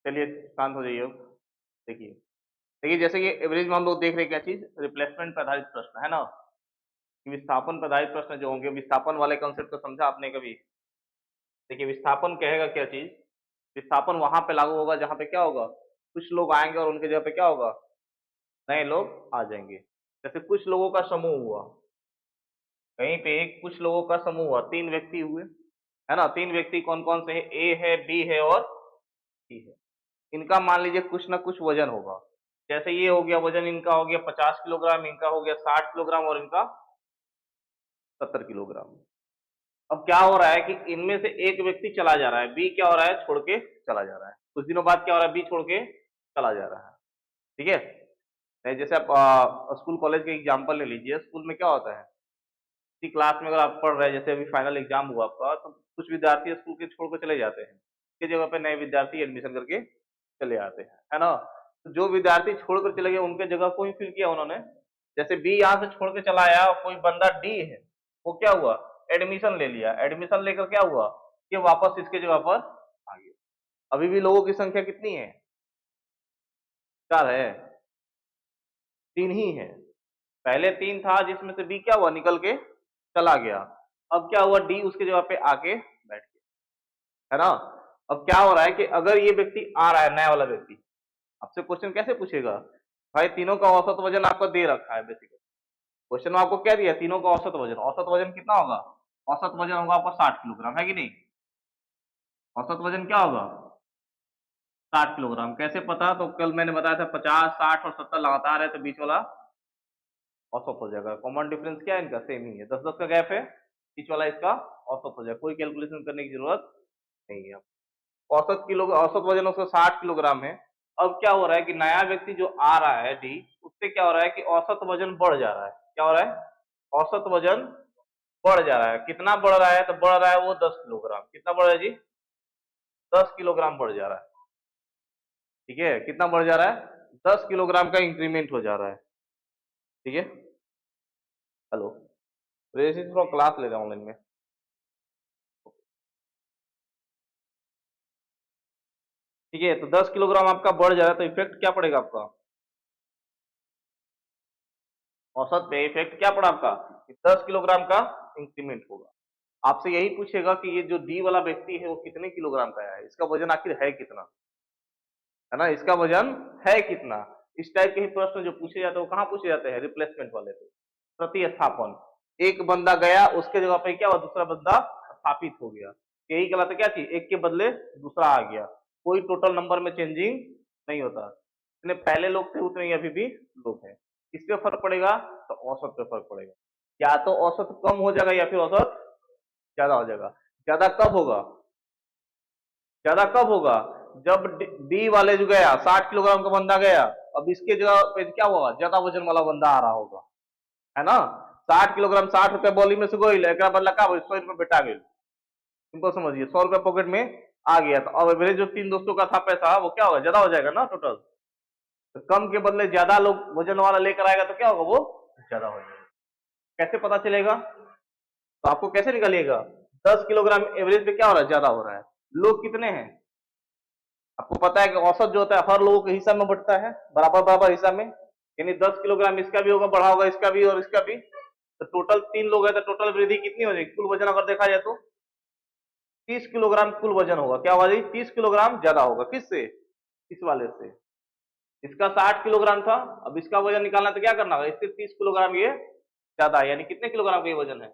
चलिए शांत हो जाइए अब। देखिए देखिए, जैसे कि एवरेज में हम लोग देख रहे हैं क्या चीज, रिप्लेसमेंट पर आधारित प्रश्न है ना, कि विस्थापन पर आधारित प्रश्न जो होंगे, विस्थापन वाले कॉन्सेप्ट को समझा आपने कभी? देखिए विस्थापन कहेगा क्या चीज, विस्थापन वहां पे लागू होगा जहां पे क्या होगा, कुछ लोग आएंगे और उनके जगह पे क्या होगा, नए लोग आ जाएंगे। जैसे कुछ लोगों का समूह हुआ, कहीं पे कुछ लोगों का समूह हुआ, 3 व्यक्ति हुए, है ना, 3 व्यक्ति कौन कौन से हैं, ए है, बी है और सी है। इनका मान लीजिए कुछ ना कुछ वजन होगा। जैसे ये हो गया वजन, इनका हो गया 50 किलोग्राम, इनका हो गया 60 किलोग्राम और इनका 70 किलोग्राम। अब क्या हो रहा है कि इनमें से एक व्यक्ति चला जा रहा है, बी क्या हो रहा है, छोड़ के चला जा रहा है। कुछ दिनों बाद क्या हो रहा है, बी छोड़ के चला जा रहा है। ठीक है। जैसे आप स्कूल कॉलेज के एग्जाम्पल ले लीजिए। स्कूल में क्या होता है, किसी क्लास में अगर आप पढ़ रहे हैं, जैसे अभी फाइनल एग्जाम हुआ आपका, तो कुछ विद्यार्थी स्कूल के छोड़ कर चले जाते हैं, उसकी जगह पे नए विद्यार्थी एडमिशन करके चले आते हैं, है ना। तो जो विद्यार्थी छोड़ कर चले गए उनके जगह को ही फिल किया उन्होंने। जैसे बी यहाँ से छोड़ के चला आया, कोई बंदा डी है, वो क्या हुआ, एडमिशन ले लिया। एडमिशन लेकर क्या हुआ, कि वापस इसके जगह पर आ गया। अभी भी लोगों की संख्या कितनी है, 4 है, 3 ही है। पहले 3 था जिसमें से बी क्या हुआ, निकल के चला गया। अब क्या हुआ, डी उसके जगह पे आके बैठ गया, है ना। अब क्या हो रहा है कि अगर ये व्यक्ति आ रहा है, नया वाला व्यक्ति, आपसे क्वेश्चन कैसे पूछेगा, भाई तीनों का औसत वजन आपको दे रखा है। बेसिकली क्वेश्चन में आपको क्या दिया, तीनों का औसत वजन कितना होगा, औसत वजन होगा आपका 60 किलोग्राम, है कि नहीं। औसत वजन क्या होगा, 60 किलोग्राम। कैसे पता, तो कल मैंने बताया था 50, 60 और 70 लगातार है, तो बीच वाला औसत हो जाएगा। कॉमन डिफरेंस क्या है इनका, सेम ही है, 10-10 का गैप है, बीच वाला इसका औसत हो जाएगा। कोई कैलकुलेशन करने की जरूरत नहीं है। औसत वजन उसका 60 किलोग्राम है। अब क्या हो रहा है कि नया व्यक्ति जो आ रहा है डी, उससे क्या हो रहा है कि औसत वजन बढ़ जा रहा है। क्या हो रहा है, औसत वजन बढ़ जा रहा है। कितना बढ़ रहा है, तो बढ़ रहा है वो 10 किलोग्राम। कितना बढ़ रहा है जी, 10 किलोग्राम बढ़ जा रहा है। ठीक है, कितना बढ़ जा रहा है, 10 किलोग्राम का इंक्रीमेंट हो जा रहा है। ठीक है। हेलो, थोड़ा क्लास ले रहा हूँ ऑनलाइन में। ठीक है, तो 10 किलोग्राम आपका बढ़ जा रहा है, तो इफेक्ट क्या पड़ेगा आपका, औसत पे इफेक्ट क्या पड़ा आपका, 10 किलोग्राम का इंक्रीमेंट होगा। आपसे यही पूछेगा कि ये जो डी वाला व्यक्ति है वो कितने किलोग्राम का है, इसका वजन आखिर है कितना, है ना, इसका वजन है कितना। इस टाइप के ही प्रश्न जो पूछे जाते हैं वो कहाँ पूछे जाते हैं, रिप्लेसमेंट वाले पे, प्रतिस्थापन। एक बंदा गया, उसके जगह पे क्या हुआ, दूसरा बंदा स्थापित हो गया। यही कहलाता क्या चीज, एक के बदले दूसरा आ गया। कोई टोटल नंबर में चेंजिंग नहीं होता। जितने पहले लोग थे उतने ही अभी भी लोग हैं। किस पे फर्क पड़ेगा, तो औसत पे फर्क पड़ेगा। या तो औसत कम हो जाएगा या फिर औसत ज्यादा हो जाएगा। ज्यादा कब होगा, ज्यादा कब होगा, जब डी वाले जो गया, 60 किलोग्राम का बंदा गया, अब इसके जगह पे क्या होगा, ज्यादा वजन वाला बंदा आ रहा होगा, है ना। 60 किलोग्राम, 60 रुपए बॉली में से गोइल, एक बदला का 100 रुपए बेटा गई। सिंपल समझिए, 100 रुपए पॉकेट में आ गया, तो अब एवरेज जो 3 दोस्तों का था पैसा, वो क्या होगा, ज्यादा हो जाएगा ना टोटल। तो कम के बदले ज्यादा लोग वजन वाला लेकर आएगा, तो क्या होगा, वो ज्यादा हो जाएगा। कैसे पता चलेगा, तो आपको कैसे निकालिएगा, 10 किलोग्राम एवरेज पे क्या हो रहा है, ज्यादा हो रहा है। लोग कितने हैं, आपको पता है कि औसत जो होता है हर लोगों के हिसाब में बढ़ता है, बराबर बराबर हिसाब में। यानी 10 किलोग्राम इसका भी होगा, बढ़ा होगा इसका भी और इसका भी। तो टोटल 3 लोग है, तो टोटल वृद्धि कितनी हो जाएगी, कुल वजन अगर देखा जाए तो 30 किलोग्राम कुल वजन होगा। क्या होगा जी, 30 किलोग्राम ज्यादा होगा। किससे, इस वाले से। इसका 60 किलोग्राम था, अब इसका वजन निकालना तो क्या करना होगा, इससे 30 किलोग्राम ये ज्यादा है। यानी कितने किलोग्राम का ये वजन है,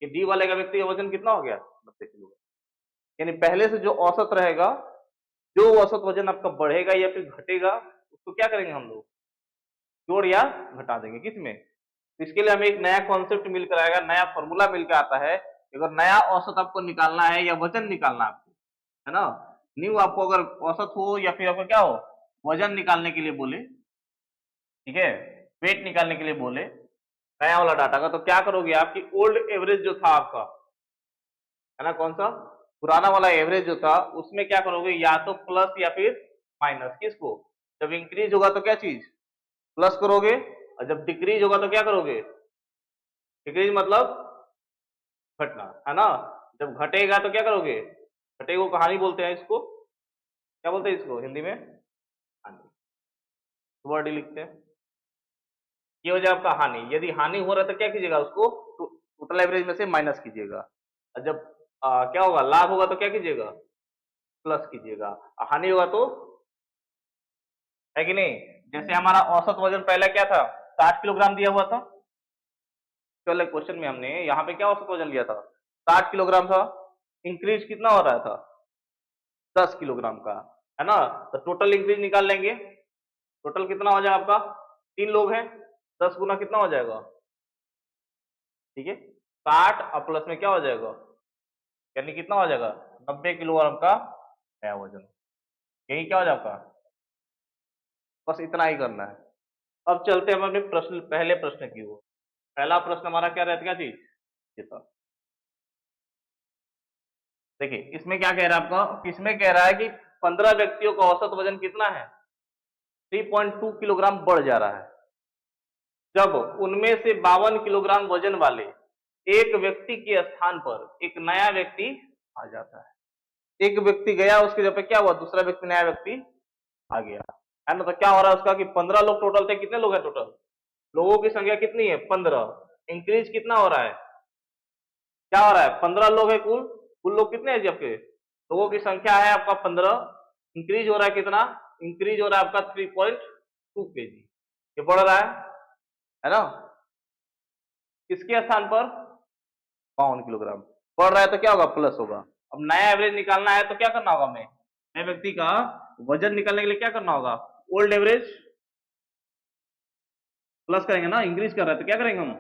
कि डी वाले का व्यक्ति का वजन कितना हो गया, 90 किलोग्राम। यानी पहले से जो औसत रहेगा, जो औसत वजन आपका बढ़ेगा या फिर घटेगा, उसको क्या करेंगे हम लोग, जोड़ या घटा देंगे। किसमें, इसके लिए हमें एक नया कॉन्सेप्ट मिलकर आएगा, नया फॉर्मूला मिलकर आता है। अगर नया औसत आपको निकालना है या वजन निकालना आपको, है ना, न्यू आपको अगर औसत हो या फिर आपको क्या हो, वजन निकालने के लिए बोले, ठीक है, वेट निकालने के लिए बोले, नया वाला डाटा का, तो क्या करोगे, आपकी ओल्ड एवरेज जो था आपका, है ना, कौन सा, पुराना वाला एवरेज जो था, उसमें क्या करोगे, या तो प्लस या फिर माइनस। किसको, जब इंक्रीज होगा तो क्या चीज, प्लस करोगे, और जब डिक्रीज होगा तो क्या करोगे, डिक्रीज मतलब घटना, है ना। जब घटेगा तो क्या करोगे, घटेगा को कहानी बोलते हैं इसको, क्या बोलते हैं इसको हिंदी में? हानि। वर्ड ही लिखते हैं। ये हो जाए आपका हानि। यदि हानि हो रहा है तो क्या कीजिएगा, उसको टोटल एवरेज में से माइनस कीजिएगा। और जब क्या होगा, लाभ होगा तो क्या कीजिएगा, प्लस कीजिएगा। हानि होगा तो, है कि नहीं? जैसे हमारा औसत वजन पहले क्या था, 60 किलोग्राम दिया हुआ था। पहले क्वेश्चन में हमने यहाँ पे क्या औसत वजन लिया था, 60 किलोग्राम था। इंक्रीज कितना हो रहा था, 10 किलोग्राम का, है ना? तो टोटल इंक्रीज निकाल लेंगे। टोटल कितना हो जाएगा आपका, 3 लोग हैं, 10 गुना कितना हो जाएगा, ठीक है, 60 और प्लस में क्या हो जाएगा, यानी कितना हो जाएगा, 90 किलोग्राम का नया वजन। यही क्या हो जाएगा, बस इतना ही करना है। अब चलते हैं हम अपने प्रश्न, पहले प्रश्न की ओर। पहला प्रश्न हमारा क्या रहता है, क्या चीज, ये था। देखिए इसमें क्या कह रहा है आपका, इसमें कह रहा है कि 15 व्यक्तियों का औसत वजन कितना है, 3.2 किलोग्राम बढ़ जा रहा है, जब उनमें से 52 किलोग्राम वजन वाले एक व्यक्ति के स्थान पर एक नया व्यक्ति आ जाता है। एक व्यक्ति गया, उसके जगह पे क्या हुआ, दूसरा व्यक्ति, नया व्यक्ति आ गया, है ना? तो क्या हो रहा है उसका कि 15 लोग टोटल थे, कितने लोग हैं टोटल, लोगों की संख्या कितनी है, 15। इंक्रीज कितना हो रहा है, क्या हो रहा है, 15 लोग है कुल। कुल लोग कितने हैं जी आपके, लोगों की संख्या है आपका 15। इंक्रीज हो रहा है कितना, इंक्रीज हो रहा है आपका 3.2 kg। ये बढ़ रहा है ना? किसके स्थान पर, 52 किलोग्राम बढ़ रहा है, तो क्या होगा, प्लस होगा। अब नया एवरेज निकालना है तो क्या करना होगा, हमें नए व्यक्ति का वजन निकालने के लिए क्या करना होगा, ओल्ड एवरेज प्लस करेंगे ना, इंक्रीज कर रहा है तो क्या करेंगे हम,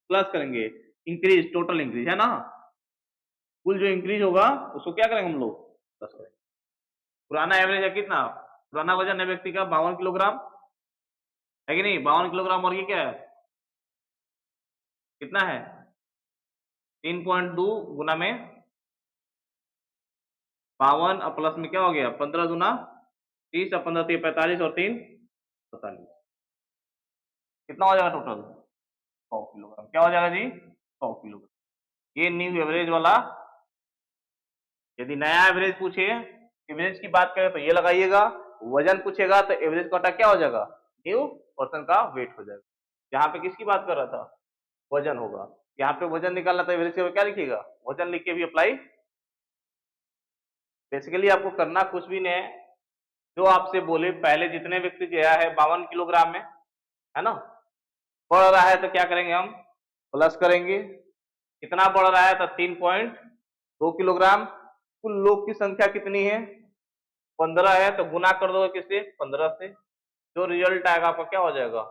प्लस करेंगे। इंक्रीज, टोटल इंक्रीज है ना, कुल जो इंक्रीज होगा उसको क्या करेंगे हम लोग, प्लस करेंगे। पुराना एवरेज है कितना, पुराना वजन है व्यक्ति का 52 किलोग्राम, है कि नहीं, 52 किलोग्राम, और ये क्या है, कितना है, 3.2 गुना में 52 और प्लस में क्या हो गया, 15 दूना 30 और 15 3 45 और 3 47। कितना हो जाएगा टोटल, 100 किलोग्राम। क्या हो जाएगा जी, 100 किलोग्राम। ये न्यू एवरेज वाला। यदि नया एवरेज पूछे, एवरेज की बात करें तो ये लगाइएगा, वजन पूछेगा तो एवरेज का क्या हो जाएगा, न्यू पर्सन का वेट हो जाएगा। यहाँ पे किसकी बात कर रहा था, वजन होगा। यहाँ पे वजन निकालना था, एवरेज के क्या लिखिएगा, वजन लिख के भी अप्लाई। बेसिकली आपको करना कुछ भी नहीं है, जो आपसे बोले पहले जितने व्यक्ति गया है 52 किलोग्राम में, है ना, बढ़ रहा है तो क्या करेंगे हम, प्लस करेंगे। कितना बढ़ रहा है, तो 3.2 किलोग्राम। कुल लोग की संख्या कितनी है, 15 है, तो गुना कर दो किससे, 15 से। जो रिजल्ट आएगा आपका क्या हो जाएगा,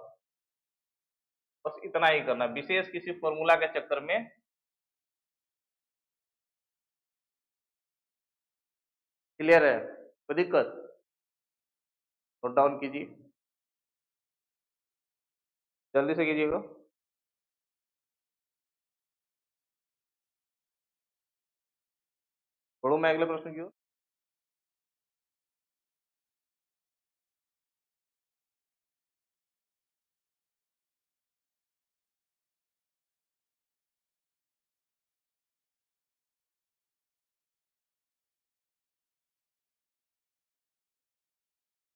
बस इतना ही करना, विशेष किसी फॉर्मूला के चक्कर में। क्लियर है, कोई दिक्कत, नोट डाउन कीजिए, जल्दी से कीजिएगा। छोड़ो मैं अगले प्रश्न की ओर।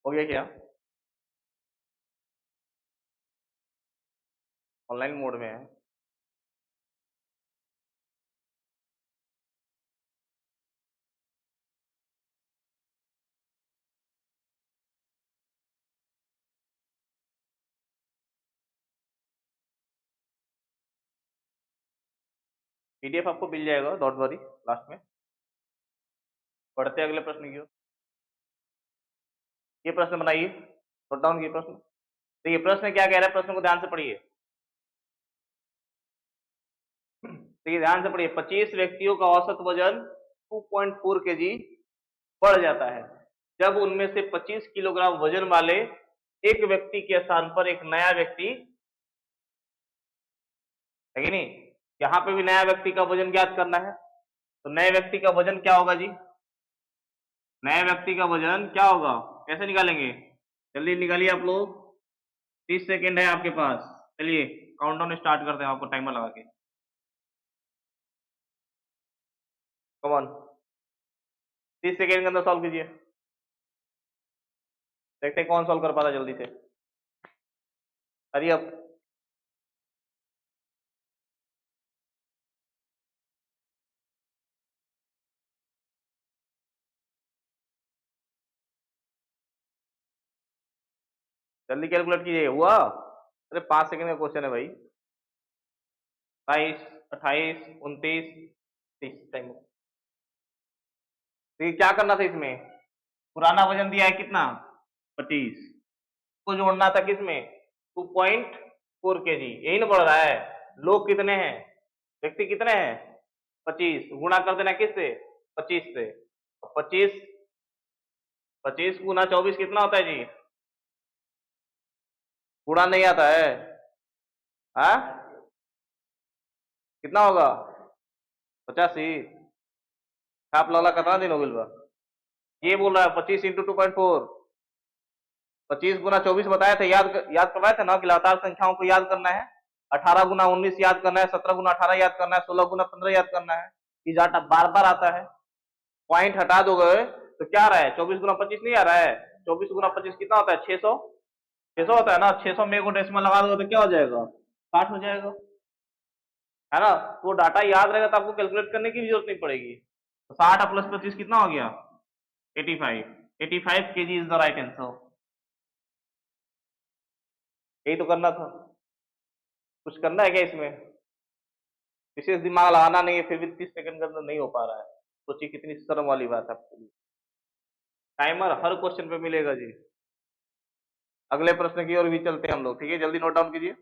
हो गया क्या, ऑनलाइन मोड में है। पीडीएफ आपको मिल जाएगा, डॉट वरी, लास्ट में। पढ़ते हैं अगले प्रश्न की ओर। ये प्रश्न बनाइए, नोट डाउन किए प्रश्न। तो ये प्रश्न क्या कह रहा है, प्रश्न को ध्यान से पढ़िए। तो ये ध्यान से पढ़िए, 25 व्यक्तियों का औसत वजन 2.4 kg बढ़ जाता है, जब उनमें से 25 किलोग्राम वजन वाले एक व्यक्ति के स्थान पर एक नया व्यक्ति, है कि नहीं? यहाँ पे भी नया व्यक्ति का वजन ज्ञात करना है। तो नए व्यक्ति का वजन क्या होगा जी, नए व्यक्ति का वजन क्या होगा, कैसे निकालेंगे, जल्दी निकालिए आप लोग, 30 सेकेंड है आपके पास। चलिए काउंटडाउन स्टार्ट करते हैं, आपको टाइमर लगा के। कम ऑन, 30 सेकेंड के अंदर सॉल्व कीजिए। देखते हैं कौन सॉल्व कर पाता है जल्दी से। हरी अब जल्दी कैलकुलेट कीजिए। हुआ? अरे 5 सेकंड का क्वेश्चन है भाई। 22, 28, 29, 30 टाइम। तो ये क्या करना था इसमें? पुराना वजन दिया है कितना? 25 को जोड़ना था किसमें? 2.4 kg। यही ना बढ़ रहा है। लोग कितने हैं? व्यक्ति कितने हैं? 25 गुणा कर देना किससे? 25 से। 25 25 गुना 24 कितना होता है जी? गुणा नहीं आता है। हाँ, कितना होगा? 85। आप लौला कितना दिन हो गया? ये बोल रहा है 25 इंटू 2.4। 25 गुना 24 बताया था, याद करवाया था ना कि लगातार संख्याओं को याद करना है। 18 गुना 19 याद करना है, 17 गुना 18 याद करना है, 16 गुना 15 याद करना है। ये डाटा बार बार आता है। पॉइंट हटा दोगे तो क्या आ रहा है? 24 गुना 25 नहीं आ रहा है। 24 गुना 25 कितना होता है? 600। 600 होता है ना। 600 में को डेसिमल लगा दोगे तो क्या हो जाएगा? 60 हो जाएगा, है ना। तो डाटा याद रहेगा तो आपको कैलकुलेट करने की भी जरूरत नहीं पड़ेगी। तो 60 प्लस 25 कितना हो गया? 85। 85 kg is the right answer. यही तो करना था। कुछ करना है क्या इसमें? विशेष दिमाग लगाना नहीं है, फिर भी 30 सेकंड के अंदर नहीं हो पा रहा है। सोचिए कितनी शर्म वाली बात है आपके लिए। टाइमर हर क्वेश्चन पे मिलेगा जी। अगले प्रश्न की ओर भी चलते हैं हम लोग, ठीक है। जल्दी नोट डाउन कीजिए।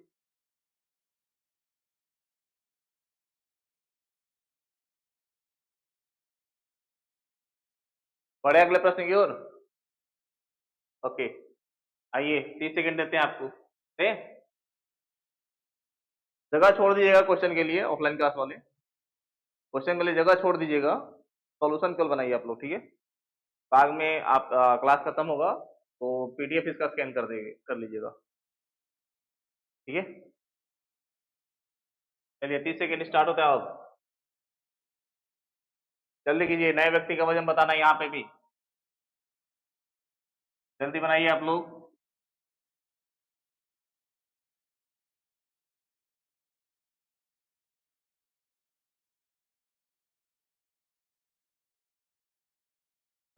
बढ़े अगले प्रश्न की ओर। ओके, आइए 30 सेकंड देते हैं आपको। जगह छोड़ दीजिएगा क्वेश्चन के लिए, ऑफलाइन क्लास वाले क्वेश्चन के लिए जगह छोड़ दीजिएगा। सॉल्यूशन केवल बनाइए आप लोग, ठीक है। बाद में आप क्लास खत्म होगा तो पीडीएफ इसका स्कैन कर लीजिएगा, ठीक है। चलिए 30 सेकंड स्टार्ट होता है अब। जल्दी कीजिए, नए व्यक्ति का वजन बताना है यहाँ पे भी। जल्दी बनाइए आप लोग।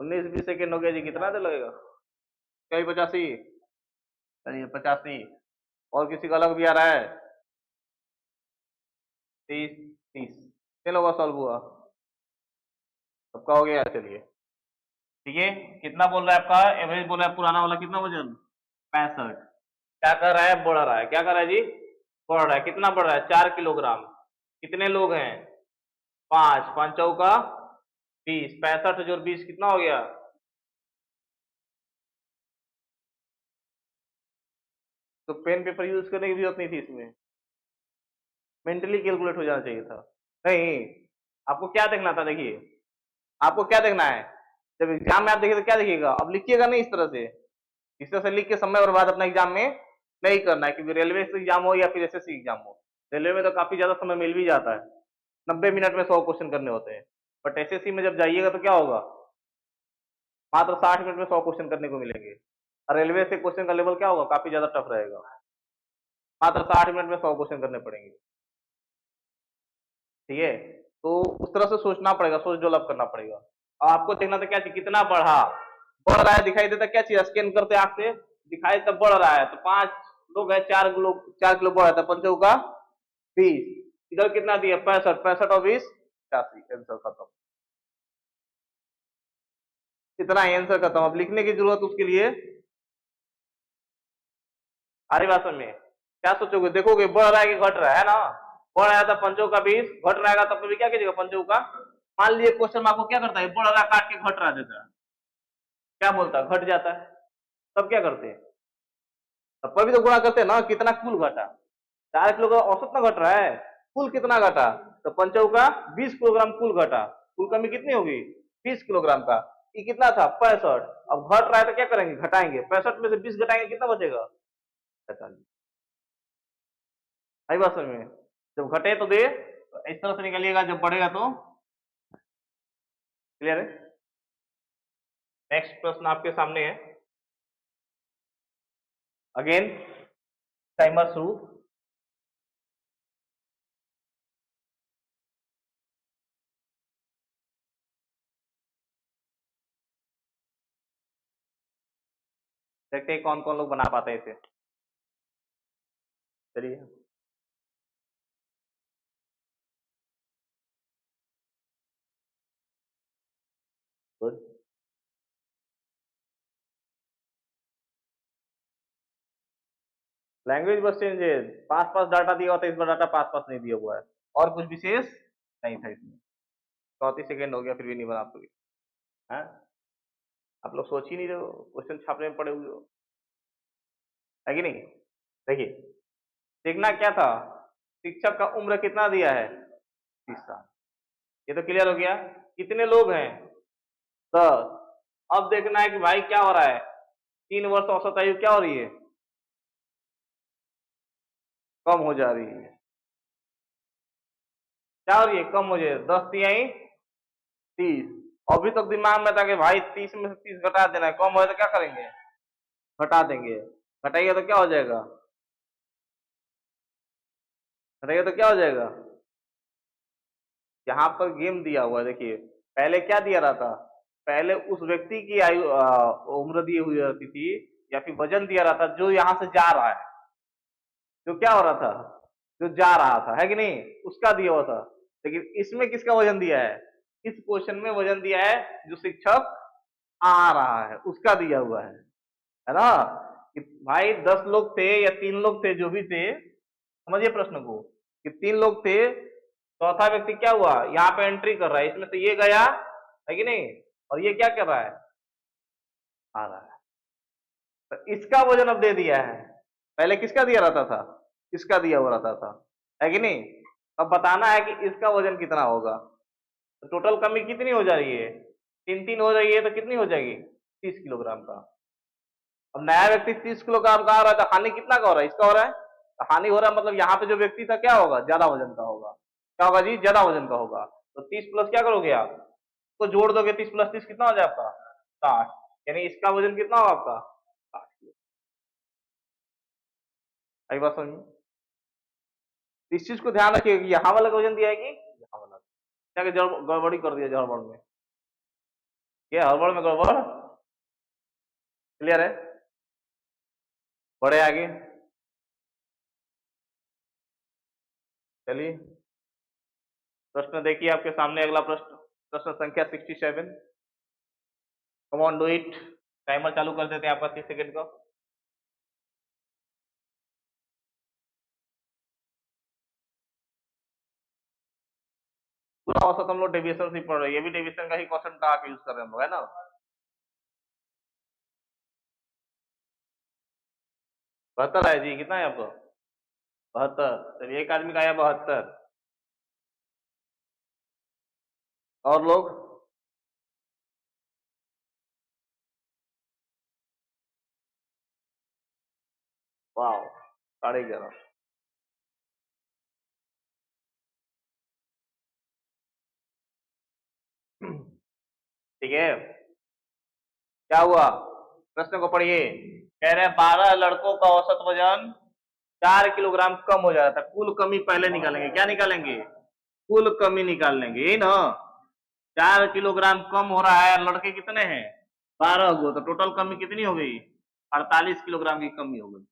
19-20 सेकंड हो गया जी, कितना देर लगेगा? कहीं 85। चलिए 85। और किसी का अलग भी आ रहा है? 30, 30। कितने लोगों का सॉल्व हुआ? सबका हो गया, चलिए ठीक है। कितना बोल रहा है आपका एवरेज? बोल रहा है पुराना वाला कितना वजन? 65। क्या कर रहा है? बढ़ रहा है। क्या कर रहा है जी? बढ़ रहा है। कितना बढ़ रहा है? 4 किलोग्राम। कितने लोग हैं? 5। 5 चौका 20। 65 जोड़ 20 कितना हो गया? तो पेन पेपर यूज करने की जरूरत नहीं थी इसमें, मेंटली कैलकुलेट हो जाना चाहिए था। नहीं, आपको क्या देखना था? देखिए, आपको क्या देखना है? जब एग्जाम में आप देखिए तो क्या देखिएगा? अब लिखिएगा नहीं इस तरह से। इस तरह से लिख के समय बर्बाद अपना एग्जाम में नहीं करना है, क्योंकि रेलवे से एग्जाम हो या फिर एसएससी एग्जाम हो, रेलवे में तो काफी ज्यादा समय मिल भी जाता है। 90 मिनट में 100 क्वेश्चन करने होते हैं। बट एसएससी में जब जाइएगा तो क्या होगा? मात्र 60 मिनट में 100 क्वेश्चन करने को मिलेंगे। और रेलवे से क्वेश्चन का लेवल क्या होगा? काफी ज्यादा टफ रहेगा। मात्र 60 मिनट में 100 क्वेश्चन करने पड़ेंगे, ठीक है। तो उस तरह से सोचना पड़ेगा, सोच डेवलप करना पड़ेगा। और आपको देखना था क्या चीज कितना बढ़ा। बढ़ रहा है दिखाई देता, क्या चीज स्कैन करते आंख से दिखाई तब बढ़ रहा है। तो 5 लोग है, 4 किलो बढ़ रहा था। 5 का 20। इधर कितना दिया? 65। 65 और 20 85। आंसर खत्म। इतना ही आंसर खत्म। अब लिखने की जरूरत उसके लिए आरी भाषा में क्या सोचोगे? देखोगे बढ़ रहा है कि घट रहा है ना। बढ़ रहा था 5 का 20, घट रहेगा तब भी क्या कीजिएगा? 5 का मान लीजिए क्वेश्चन आपको क्या करता है? बढ़ रहा काट के घट रहा देता है, क्या बोलता है? घट जाता है। तब क्या करते हैं? तब पर भी तो गुणा करते हैं ना, कितना कुल घटा। 4 किलो का औसत ना घट रहा है, कुल कितना घटा? तो 5 का 20 किलोग्राम कुल घटा। कुल कमी कितनी होगी? 20 किलोग्राम का। ये कितना था? 65। अब घट रहा है तो क्या करेंगे? घटाएंगे। 65 में से 20 घटाएंगे, कितना बचेगा? 45। आई बात समझ में? जब घटे तो दे, तो इस तरह से निकलिएगा, जब बढ़ेगा तो क्लियर है। नेक्स्ट प्रश्न आपके सामने है। अगेन टाइमर शुरू। देखते हैं कौन कौन लोग बना पाते हैं इसे। चलिए गुड। लैंग्वेज बस चेंज है, पास पास डाटा दिया हुआ था, इस बार डाटा पास पास नहीं दिया हुआ है, और कुछ विशेष नहीं था इसमें। 34 सेकेंड हो गया फिर भी नहीं बना पाए। हैं? आप लोग सोच ही नहीं रहे हो, क्वेश्चन छापने में पड़े हुए हो, है कि नहीं? देखिए, देखना क्या था, शिक्षक का उम्र कितना दिया है, 30 साल। ये तो क्लियर हो गया। कितने लोग हैं, 10। अब देखना है कि भाई क्या हो रहा है, 3 वर्ष औसत आयु क्या हो रही है, कम हो जा रही है। क्या हो रही है, कम हो जाए, 10 तिहाई 30। अभी तक दिमाग में था कि भाई 30 में से 30 घटा देना है, कम हो तो क्या करेंगे, घटा देंगे। घटाइए तो क्या हो जाएगा, घटाइए तो क्या हो जाएगा। यहाँ पर गेम दिया हुआ है, देखिए पहले क्या दिया रहा था, पहले उस व्यक्ति की आयु उम्र दी हुई रहती थी, या फिर वजन दिया रहा था जो यहाँ से जा रहा है, जो क्या हो रहा था, जो जा रहा था, है कि नहीं, उसका दिया हुआ था। लेकिन इसमें किसका वजन दिया है, इस क्वेश्चन में वजन दिया है जो शिक्षक आ रहा है उसका दिया हुआ है ना। कि भाई 10 लोग थे या 3 लोग थे, जो भी थे, समझिए प्रश्न को, कि 3 लोग थे, चौथा व्यक्ति क्या हुआ, यहाँ पे एंट्री कर रहा है, इसमें से ये गया, है कि नहीं, और ये क्या कर रहा है, आ रहा है, तो इसका वजन अब दे दिया है। पहले किसका दिया रहता था, इसका दिया हुआ रहता था, है कि नहीं। अब बताना है कि इसका वजन कितना होगा। तो टोटल कमी कितनी हो जा रही है, 3 3 हो रही है, तो कितनी हो जाएगी, 30 किलोग्राम का। अब नया व्यक्ति 30 किलोग्राम का आ रहा है, तो हानि कितना का हो रहा है, इसका हो रहा है, तो हानि हो रहा है, मतलब यहाँ पे जो व्यक्ति था क्या होगा, ज्यादा वजन का होगा। क्या होगा जी, ज्यादा वजन का होगा। तो 30 प्लस क्या करोगे आप, तो जोड़ दोगे, 30 + 30 कितना हो जाए आपका, 60। यानी इसका वजन कितना होगा आपका, 60 किलो। आई बात समझ में। इस चीज को ध्यान रखिएगा कि यहाँ वाला का वजन दिया है कि यहाँ वाला, क्या कि गड़बड़ी कर दिया हड़बड़ में, ये हड़बड़ में गड़बड़। क्लियर है, बढ़े आगे, चलिए प्रश्न देखिए आपके सामने, अगला प्रश्न, प्रश्न संख्या 67। Come on do it. Timer चालू कर देते हैं आपका 30 सेकेंड का। पूरा औसत हम लोग डेविएशन से पढ़ रहे हैं, ये भी डेविएशन का ही क्वेश्चन का आप यूज कर रहे हैं हम लोग, है ना। 72 है जी, कितना है आपको, 72। चलिए एक आदमी का आया 72, और लोग, वाह, 11.5। ठीक है, क्या हुआ, प्रश्न को पढ़िए। कह रहे हैं 12 लड़कों का औसत वजन 4 किलोग्राम कम हो जाता है, कुल कमी पहले निकालेंगे, क्या निकालेंगे, कुल कमी निकाल लेंगे, यही ना। 4 किलोग्राम कम हो रहा है, लड़के कितने हैं, 12 गो, तो टोटल कमी कितनी हो गई, 48 किलोग्राम की कमी हो गई,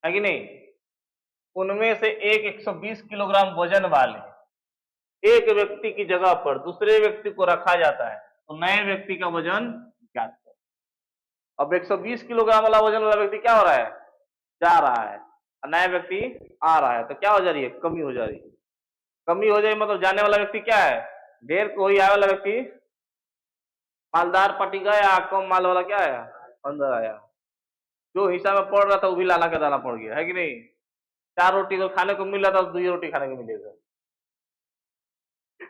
है कि नहीं। उनमें से एक 120 किलोग्राम वजन वाले एक व्यक्ति की जगह पर दूसरे व्यक्ति को रखा जाता है, तो नए व्यक्ति का वजन ज्ञात करो। अब 120 किलोग्राम वाला वजन वाला व्यक्ति क्या हो रहा है, जा रहा है, और नया व्यक्ति आ रहा है, तो क्या हो जा रही है, कमी हो जा रही है। कमी हो जाए मतलब जाने वाला व्यक्ति क्या है, ढेर कोई आने वाला व्यक्ति मालदार पटी गया, कम माल वाला क्या आया, अंदर आया। जो हिसाब में पड़ रहा था वो भी लाना का दाना पड़ गया, है कि नहीं। 4 रोटी को खाने को मिल रहा था, 2 रोटी खाने को मिलेगा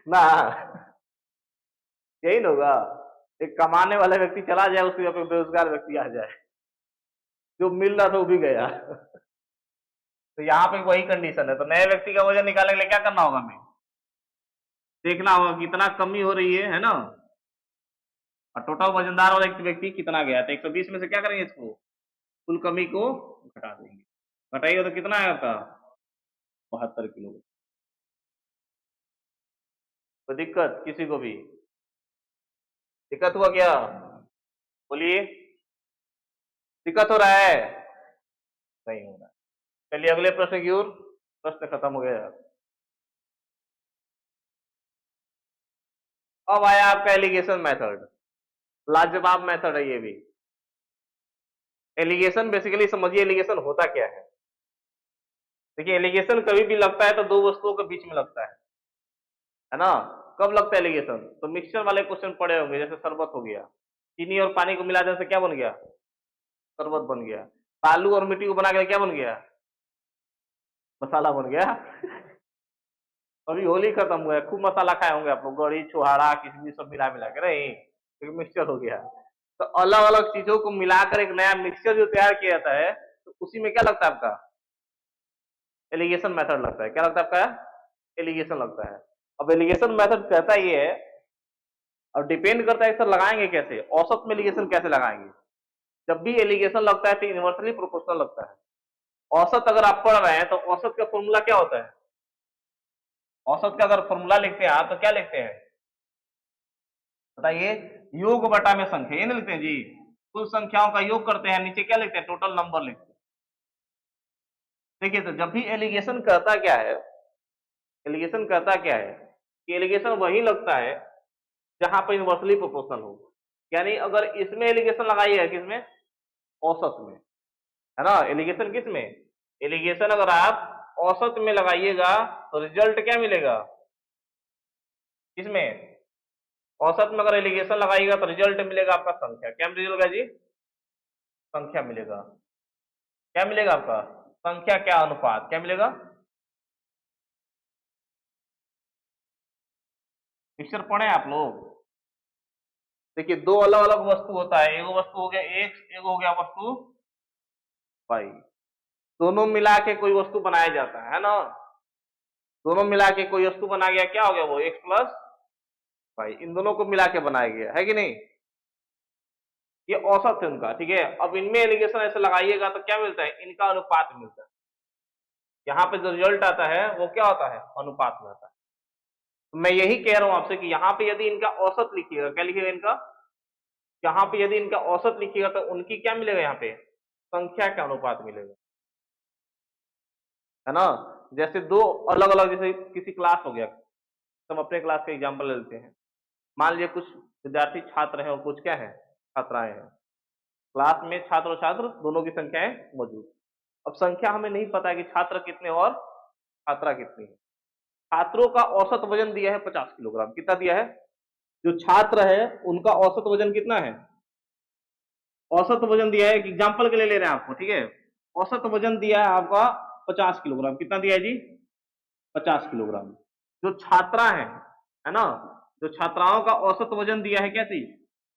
ना, यही ना होगा। एक कमाने वाला व्यक्ति चला जाए, उसके पे बेरोजगार व्यक्ति आ जाए, जो मिल रहा था वो भी गया। तो यहाँ पे वही कंडीशन है, तो नए व्यक्ति का वजन निकालने के लिए क्या करना होगा, हमें देखना होगा कितना कमी हो रही है ना, और टोटल वजनदार वाला एक व्यक्ति कितना गया, तो 120 में से क्या करेंगे इसको, कुल कमी को घटा देंगे। घटाइए तो कितना आएगा आपका? 72 किलो। तो दिक्कत किसी को भी दिक्कत हुआ क्या? बोलिए, दिक्कत हो रहा है? नहीं हो रहा। चलिए अगले प्रश्न की ओर। प्रश्न खत्म हो गया। अब आया आपका एलिगेशन मेथड। लाजवाब मेथड है ये भी। एलिगेशन बेसिकली समझिए, एलिगेशन होता क्या है। देखिए, एलिगेशन कभी भी लगता है तो दो वस्तुओं के बीच में लगता है ना। कब लगता है एलिगेशन? तो मिक्सचर वाले क्वेश्चन पड़े होंगे, जैसे शरबत हो गया, चीनी और पानी को मिला देने से क्या बन गया? शरबत बन गया। बालू और मिट्टी को बना के क्या बन गया? मसाला बन गया। अभी होली खत्म हुआ है, खूब मसाला खाए होंगे आप लोग, गड़ी छुहाड़ा किशमिश सब मिला मिला के, नहीं एक मिक्सचर हो गया। तो अलग अलग चीजों को मिलाकर एक नया मिक्सचर जो तैयार किया जाता है, तो उसी में क्या लगता है आपका? एलिगेशन मेथड लगता है। क्या लगता है आपका? एलिगेशन लगता है। अब एलिगेशन मेथड कहता ये है, और डिपेंड करता है सर लगाएंगे कैसे, औसत में एलिगेशन कैसे लगाएंगे। जब भी एलिगेशन लगता है तो इनवर्सली प्रोपोर्शनल लगता है। औसत अगर आप पढ़ रहे हैं तो औसत का फॉर्मूला क्या होता है? औसत का अगर फॉर्मूला लिखते हैं आप तो क्या लिखते हैं बताइए? योग बटा में संख्या, ये नहीं लिखते हैं जी। कुल संख्याओं का योग करते हैं, नीचे क्या लिखते हैं? टोटल नंबर लिखते हैं। देखिए, तो जब भी एलिगेशन कहता क्या है, एलिगेशन कहता क्या है कि एलिगेशन वही लगता है जहां पर इनवर्सली प्रोपोर्शनल हो। यानी अगर इसमें एलिगेशन लगाइए, किसमें? औसत में, है ना। एलिगेशन किस में? एलिगेशन अगर आप औसत में लगाइएगा तो रिजल्ट क्या मिलेगा? किसमें? औसत में अगर एलिगेशन लगाइएगा तो रिजल्ट मिलेगा आपका संख्या। क्या मिलेगा जी? संख्या मिलेगा। क्या मिलेगा आपका? संख्या क्या अनुपात क्या मिलेगा? पिक्चर पढ़े आप लोग? देखिए, दो अलग अलग वस्तु होता है, एक वस्तु हो गया एक्स, एक हो गया वस्तु वाई। दोनों मिला के कोई वस्तु बनाया जाता है ना। दोनों मिला के कोई वस्तु बना गया, क्या हो गया वो? X plus Y. इन दोनों को मिला के बनाया गया है कि नहीं। ये औसत है उनका, ठीक है। अब इनमें एलिगेशन ऐसे लगाइएगा तो क्या मिलता है? इनका अनुपात मिलता है। यहाँ पे जो रिजल्ट आता है वो क्या होता है? अनुपात में आता है। तो मैं यही कह रहा हूं आपसे कि यहाँ पे यदि इनका औसत लिखिएगा, क्या लिखिएगा इनका? यहाँ पे यदि इनका औसत लिखिएगा तो उनकी क्या मिलेगा? यहाँ पे संख्या का अनुपात मिलेगा, है ना। जैसे दो अलग अलग, जैसे किसी क्लास हो गया, हम अपने क्लास का एग्जाम्पल ले लेते हैं। मान लीजिए कुछ विद्यार्थी छात्र हैं और कुछ क्या है? छात्राएं हैं। क्लास में छात्र और छात्र दोनों की संख्याएं मौजूद। अब संख्या हमें नहीं पता है कि छात्र कितने और छात्रा कितनी है। छात्रों का औसत वजन दिया है 50 किलोग्राम। कितना दिया है? जो छात्र है उनका औसत वजन कितना है? औसत वजन दिया है, एक एग्जाम्पल के लिए ले रहे हैं आपको, ठीक है। औसत वजन दिया है आपका 50 किलोग्राम। कितना दिया है जी? 50 किलोग्राम। जो छात्रा है ना, जो छात्राओं का औसत वजन दिया है क्या चीज?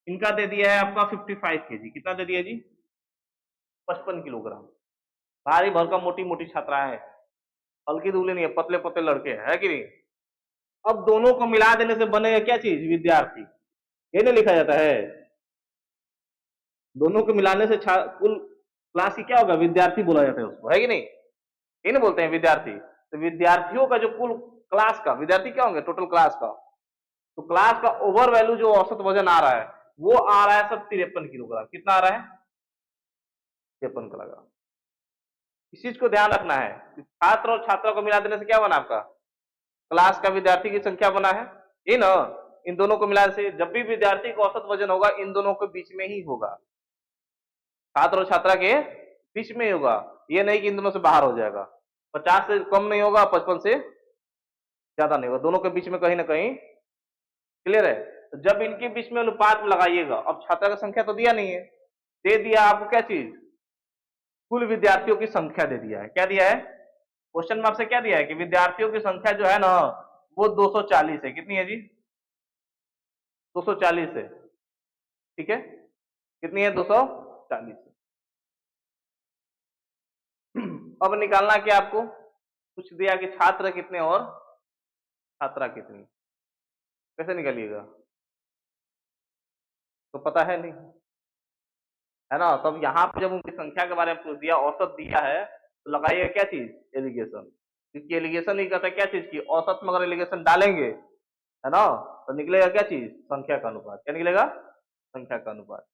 इनका दे दिया है आपका 55 kg। कितना दे दिया जी? 55 किलोग्राम। भारी भरकम मोटी मोटी छात्राएं हैं, हल्की दुबली नहीं है, पतले पतले लड़के हैं, है कि नहीं। अब दोनों को मिला देने से बनेगा क्या चीज? विद्यार्थी। ये नहीं लिखा जाता है? दोनों को मिलाने से कुल क्लास की क्या होगा? विद्यार्थी बोला जाता है उसको, है कि नहीं। ये नहीं बोलते हैं विद्यार्थी? तो विद्यार्थियों का जो कुल क्लास का विद्यार्थी क्या होंगे? टोटल क्लास का। तो क्लास का ओवर वैल्यू जो औसत वजन आ रहा है वो आ रहा है सब 53 किलोग्राम। कितना आ रहा है? 53 किलोग्राम। इस चीज को ध्यान रखना है कि छात्र और छात्रा को मिला देने से क्या बना आपका? क्लास का विद्यार्थी की संख्या बना है ये ना। इन दोनों को मिलाने से जब भी विद्यार्थी का औसत वजन होगा इन दोनों के बीच में ही होगा, छात्र और छात्रा के बीच में ही होगा। ये नहीं कि इन दोनों से बाहर हो जाएगा। 50 से कम नहीं होगा, 55 से ज्यादा नहीं होगा, दोनों के बीच में कहीं ना कहीं। क्लियर है? तो जब इनके बीच में अनुपात में लगाइएगा, अब छात्रा की संख्या तो दिया नहीं है, दे दिया आपको क्या चीज? कुल विद्यार्थियों की संख्या दे दिया है। क्या दिया है? क्वेश्चन में आपसे क्या दिया है कि विद्यार्थियों की संख्या जो है ना वो 240 है। कितनी है जी? 240 है, ठीक है। कितनी है? 240। अब निकालना क्या आपको? कुछ दिया कि छात्र कितने और छात्रा कितनी, कैसे निकालिएगा? तो पता है नहीं। है ना। तब यहाँ पे जब उनकी संख्या के बारे में पूछ दिया, औसत दिया है, तो लगाइएगा क्या चीज, एलिगेशन। क्योंकि एलिगेशन नहीं कहता क्या चीज की, औसत में अगर एलिगेशन डालेंगे, है ना, तो निकलेगा क्या चीज, संख्या का अनुपात। क्या निकलेगा, संख्या का अनुपात।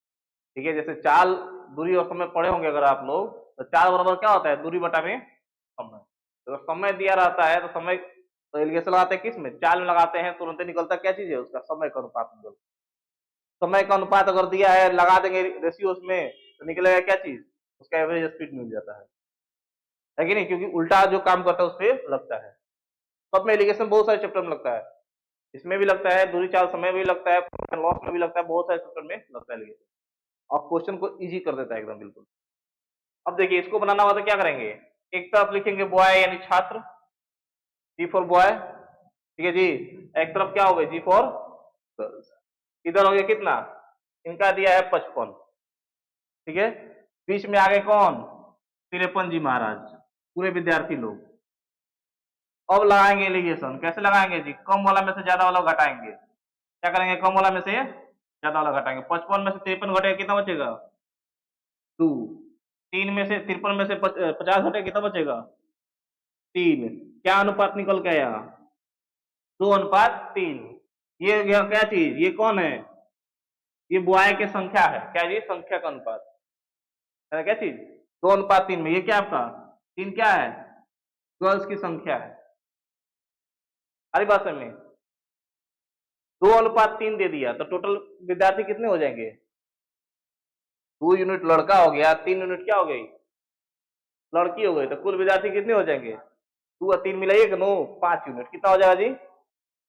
ठीक है, जैसे चाल दूरी और समय पढ़े होंगे अगर आप लोग, तो चाल बराबर क्या होता है, दूरी बटा में समय। तो समय दिया रहता है तो समय, तो एलिगेशन लगाते हैं किस में, चाल में लगाते हैं, तुरंत निकलता क्या चीज है, उसका समय का अनुपात निकलता। समय का अनुपात अगर दिया है, लगा देंगे रेशियो उसमें, तो निकलेगा क्या चीज, उसका एवरेज स्पीड मिल जाता है कि नहीं, क्योंकि उल्टा जो काम करता है उस पर लगता है। सब में एलिगेशन बहुत सारे चैप्टर में लगता है, इसमें भी लगता है, दूरी चाल समय भी लगता है, लॉस में भी लगता है, बहुत सारे चैप्टर में लगता है एलिगेशन, और क्वेश्चन को इजी कर देता है एकदम बिल्कुल। अब देखिए इसको बनाना हुआ तो क्या करेंगे, एक तरफ लिखेंगे बॉय यानी छात्र, जी फॉर बॉय, ठीक है जी। एक तरफ क्या हो गया, जी फॉर गर्ल्स। इधर हो गया कितना, इनका दिया है 55, ठीक है। बीच में आ गए कौन, तिरपन जी महाराज, पूरे विद्यार्थी लोग। अब लगाएंगे एलिगेशन, कैसे लगाएंगे जी, कम वाला में से ज्यादा वाला घटाएंगे। क्या करेंगे, कम वाला में से ज्यादा वाला घटाएंगे। 55 में से 53 घटेगा, कितना बचेगा, 2। 3 में से 53 में से 50 घटेगा, कितना बचेगा, 3। क्या अनुपात निकल के आया, 2:3। ये गया क्या चीज, ये कौन है, ये बॉय की संख्या है, क्या जी, संख्या का अनुपात है, क्या चीज, 2:3 में। ये क्या आपका 3 क्या है, गर्ल्स की संख्या है। हरी बात में 2:3 दे दिया, तो टोटल विद्यार्थी कितने हो जाएंगे, 2 यूनिट लड़का हो गया, 3 यूनिट क्या हो गई, लड़की हो गई, तो कुल विद्यार्थी कितने हो जाएंगे, 2 और 3 मिलाइए कि नो, 5 यूनिट। कितना हो जाएगा जी,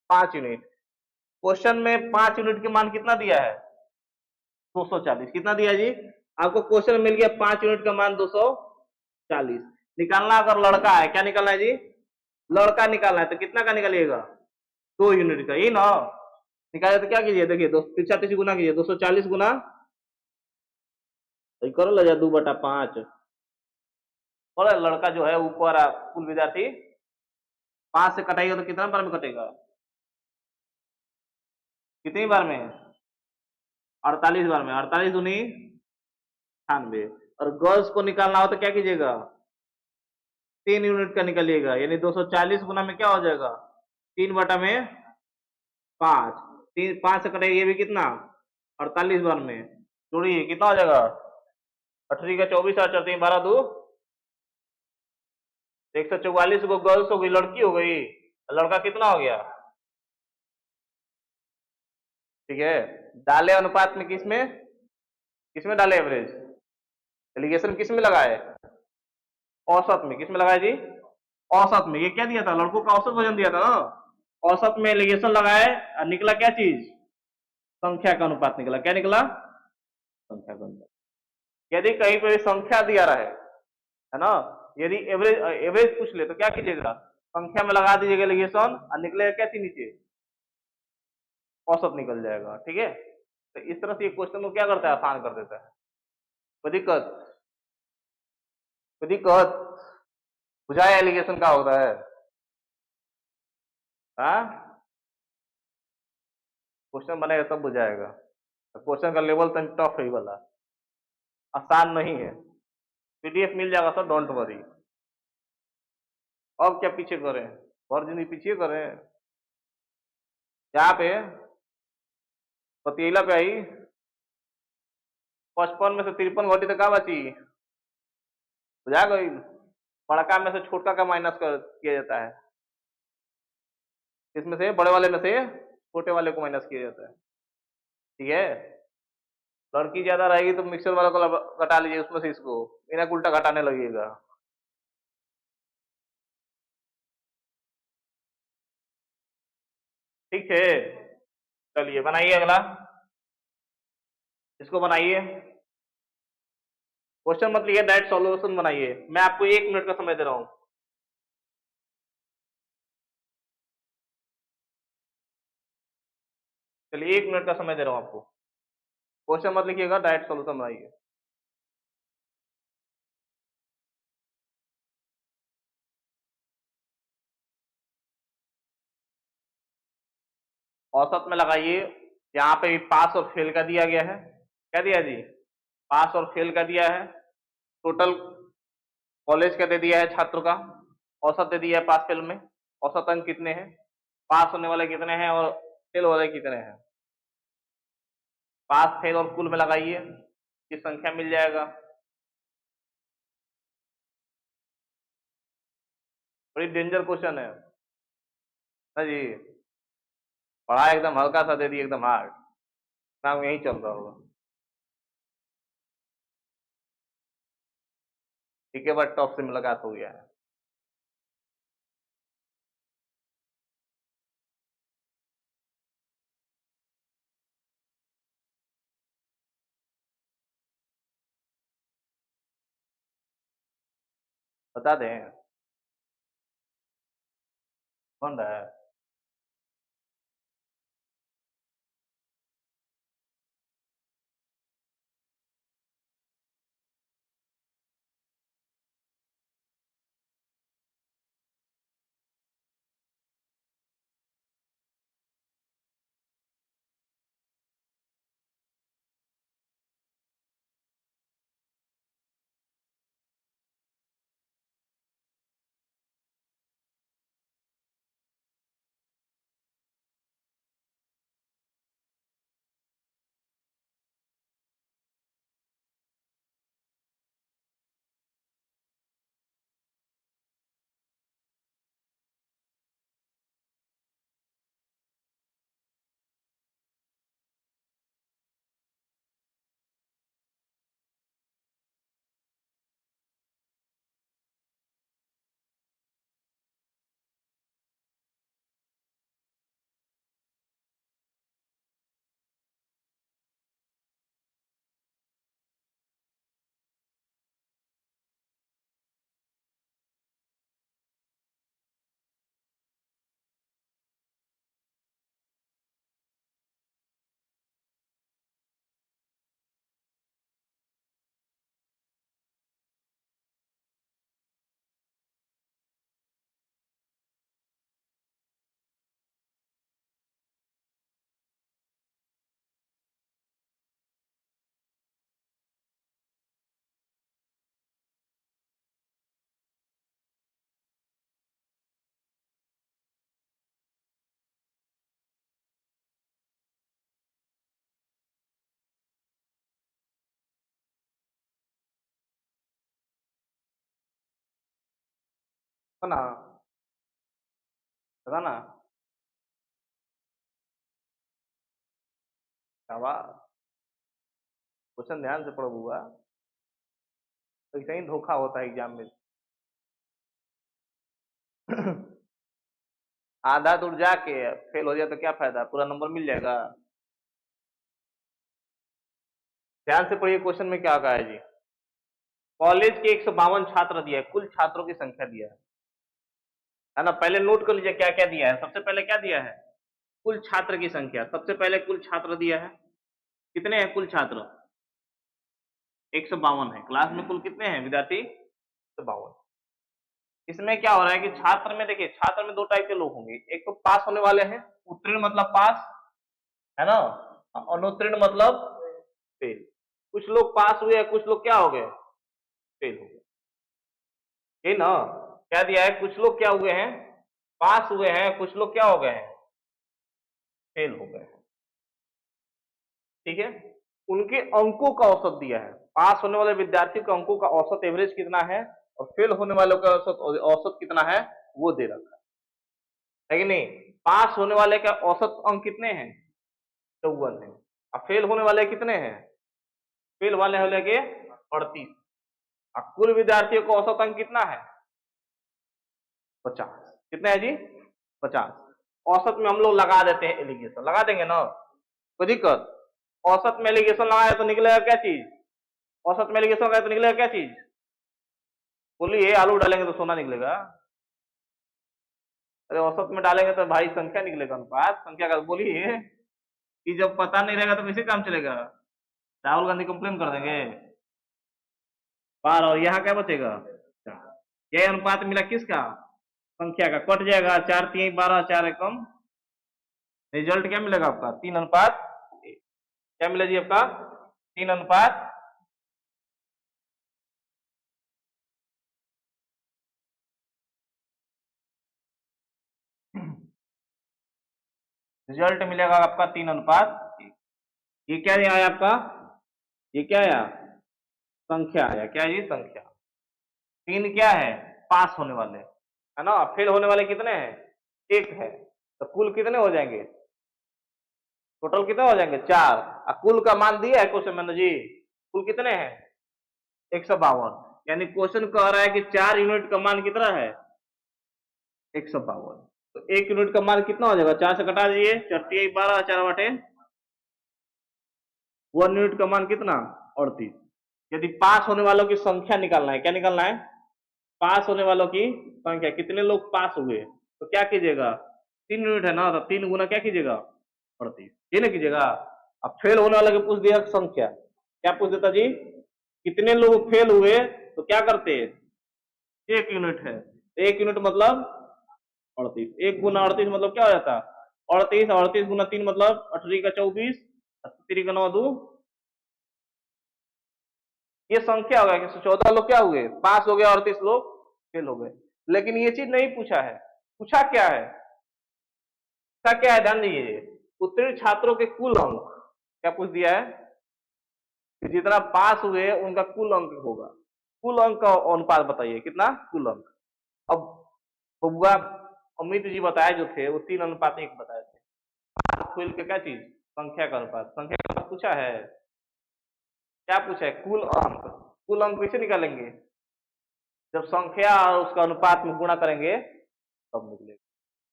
5 यूनिट। क्वेश्चन में 5 यूनिट के मान कितना दिया है, 240। कितना दिया जी, आपको क्वेश्चन मिल गया 5 यूनिट का मान 240। निकालना अगर लड़का है, क्या निकालना है जी, लड़का निकालना है, तो कितना का निकालिएगा, 2 यूनिट का, यही ना। निकाले तो क्या कीजिए, देखिए 2 गुना कीजिए, 240 गुना, करो ला 2/5। और लड़का जो है ऊपर कुल विद्यार्थी 5 से कटाइएगा तो कितना बार में कटेगा, कितनी बार में, 48 बार में। 48 दूनी 98। और गर्ल्स को निकालना हो तो क्या कीजिएगा, 3 यूनिट का निकालिएगा, यानी 240 गुना में क्या हो जाएगा, 3/5। 5 से कटेगा, ये भी कितना, 48 बार में। जोड़िए कितना हो जाएगा, 18 का 24, 8 4 3 12 2 144 को गर्ल्स हो गई, लड़की हो गई, लड़का कितना हो गया, ठीक है। डाले अनुपात में किसमें, किसमें डाले एवरेज, एलिगेशन किसमें लगाए, औसत में। किसमें लगाए जी, औसत में। ये क्या दिया था, लड़कों का औसत वजन दिया था ना, औसत में एलिगेशन लगाए और निकला क्या चीज, संख्या का अनुपात निकला। क्या निकला, संख्या का अनुपात। यदि कहीं पर संख्या दिया रहे, है ना, यदि एवरेज एवरेज पूछ ले तो क्या कीजिएगा, संख्या में लगा दीजिएगा एलिगेशन और निकलेगा क्या चीज नीचे, औसत निकल जाएगा, ठीक है। तो इस तरह से ये क्वेश्चन को क्या करता है, आसान कर देता है। कोई दिक्कत, कोई दिक्कत, बुझाया एलिगेशन का होता है, हाँ। क्वेश्चन बनेगा तब बुझाएगा, क्वेश्चन का लेवल तो टफ है वाला, आसान नहीं है। पीडीएफ मिल जाएगा सर, डोंट वरी। अब क्या पीछे करें, और जिंदगी पीछे करें, यहाँ पे पतीला पे आई, 55 में से 53 घटी तो क्या बची, बुझा गई। बड़का में से छोटका का माइनस कर किया जाता है, इसमें से बड़े वाले में से छोटे वाले को माइनस किया जाता है, ठीक है। लड़की ज्यादा रहेगी तो मिक्सर वाला को घटा लीजिए, उसमें से इसको बिना उल्टा घटाने लगेगा। ठीक है, चलिए बनाइए अगला, इसको बनाइए। क्वेश्चन मत लिखिए, डायरेक्ट सॉल्यूशन बनाइए। मैं आपको 1 मिनट का समय दे रहा हूं। चलिए 1 मिनट का समय दे रहा हूं आपको, क्वेश्चन मत लिखिएगा, डायरेक्ट सॉल्यूशन बनाइए। औसत में लगाइए, यहाँ पे पास और फेल का दिया गया है। क्या दिया जी, पास और फेल का दिया है, टोटल कॉलेज का दे दिया है छात्रों का, औसत दे दिया है पास फेल में, औसत अंक कितने हैं, पास होने वाले कितने हैं और फेल वाले कितने हैं। पास फेल और कुल में लगाइए, ये संख्या मिल जाएगा। बड़ी डेंजर क्वेश्चन है ना जी, पढ़ा एकदम हल्का सा दे दिए, एकदम हार्ड, नाम यही चल रहा होगा। ठीक है, बट टॉप से मुलाकात हो गया है। बता दें कौन रहा है? है ना, पता ना, शाबाश, क्वेश्चन ध्यान से पढ़ो बुआ, तो कहीं धोखा होता है एग्जाम में। आधा दूर जाके फेल हो जाए तो क्या फायदा, पूरा नंबर मिल जाएगा। ध्यान से पढ़िए, क्वेश्चन में क्या कहा है जी। कॉलेज के 152 छात्र दिया है, कुल छात्रों की संख्या दिया है ना। पहले नोट कर लीजिए क्या क्या दिया है। सबसे पहले क्या दिया है, कुल छात्र की संख्या। सबसे पहले कुल छात्र दिया है, कितने हैं कुल छात्र, 152 है। क्लास में कुल कितने हैं विद्यार्थी, 152। इसमें क्या हो रहा है कि छात्र में, देखिए छात्र में दो टाइप के लोग होंगे, एक तो पास होने वाले हैं, उत्तीर्ण मतलब पास, है ना, अनुत्तीर्ण मतलब फेल। कुछ लोग पास हुए हैं, कुछ लोग क्या हो गए, फेल हो गए, ये ना। क्या दिया है, कुछ लोग क्या हुए हैं, पास हुए हैं, कुछ लोग क्या हो गए हैं, फेल हो गए हैं। ठीक है, उनके अंकों का औसत दिया है। पास होने वाले विद्यार्थी के अंकों का औसत एवरेज कितना है और फेल होने वालों का औसत औसत कितना है, वो दे रखा है कि नहीं। पास होने वाले का औसत अंक कितने हैं, 54 है। अब फेल होने वाले कितने हैं, फेल वाले हो लगे 38। अब कुल विद्यार्थियों का औसत अंक कितना है, 50। कितने है जी, 50। औसत में हम लोग लगा देते हैं एलिगेशन, लगा देंगे ना, कोई दिक्कत। औसत में एलिगेशन लगाया तो निकलेगा क्या चीज, औसत में एलिगेशन लगाया तो निकलेगा क्या चीज, बोलिए। आलू डालेंगे तो सोना निकलेगा। अरे औसत में डालेंगे तो भाई संख्या निकलेगा, अनुपात संख्या का। बोलिए कि जब पता नहीं रहेगा तो कैसे काम चलेगा, राहुल गांधी कंप्लेन कर देंगे बार। और यहाँ क्या बचेगा, यह अनुपात मिला किसका, संख्या का, कट जाएगा 4 3 12, 4 एकम, रिजल्ट क्या मिलेगा आपका, 3 अनुपात। क्या मिला जी आपका, 3 अनुपात रिजल्ट मिलेगा आपका 3:1। ये क्या आया आपका, ये क्या आया, संख्या आया, क्या ये संख्या। 3 क्या है, पास होने वाले है ना, फेल होने वाले कितने हैं, 1 है। तो कुल कितने हो जाएंगे, टोटल कितने हो जाएंगे, 4। और कुल का मान दिया है क्वेश्चन में जी, कुल कितने हैं 152। यानी क्वेश्चन कह रहा है कि 4 यूनिट का मान कितना है 152। तो 1 यूनिट का मान कितना हो जाएगा, 4 से घटा दीजिए, 4 12, 4 बटे 1 यूनिट का मान कितना 38। यदि पास होने वालों की संख्या निकालना है, क्या निकालना है, पास होने वालों की संख्या, कितने लोग पास हुए, तो क्या कीजिएगा, 3 यूनिट है ना, तो 3 गुना क्या कीजिएगा 38, ये ना कीजिएगा। अब फेल होने वाला को पूछ दिया संख्या, क्या पूछ देता जी, कितने लोग फेल हुए, तो क्या करते, 1 यूनिट है, 1 यूनिट मतलब 38, 1 गुना 38 मतलब क्या हो जाता, 38, 38 गुना 3 मतलब 18 का 24, 3 का 9 2, ये संख्या हो गया कि 14 लोग क्या हुए पास हो गए, 38 लोग फेल हो गए। लेकिन ये चीज नहीं पूछा है, पूछा क्या है, पूछा क्या है, ध्यान दीजिए, उत्तीर्ण छात्रों के कुल अंक, क्या पूछ दिया है कि जितना पास हुए उनका कुल अंक होगा, कुल अंक का अनुपात बताइए कितना, कुल अंक। अब बबुआ अमित जी बताए जो थे वो 3:1 बताए थे, कुल के क्या चीज, संख्या का अनुपात, संख्या का अनुपात पूछा है, क्या पूछा है, कुल अंक। कुल अंक कैसे निकालेंगे, जब संख्या और उसका अनुपात में गुणा करेंगे तब निकलेगा,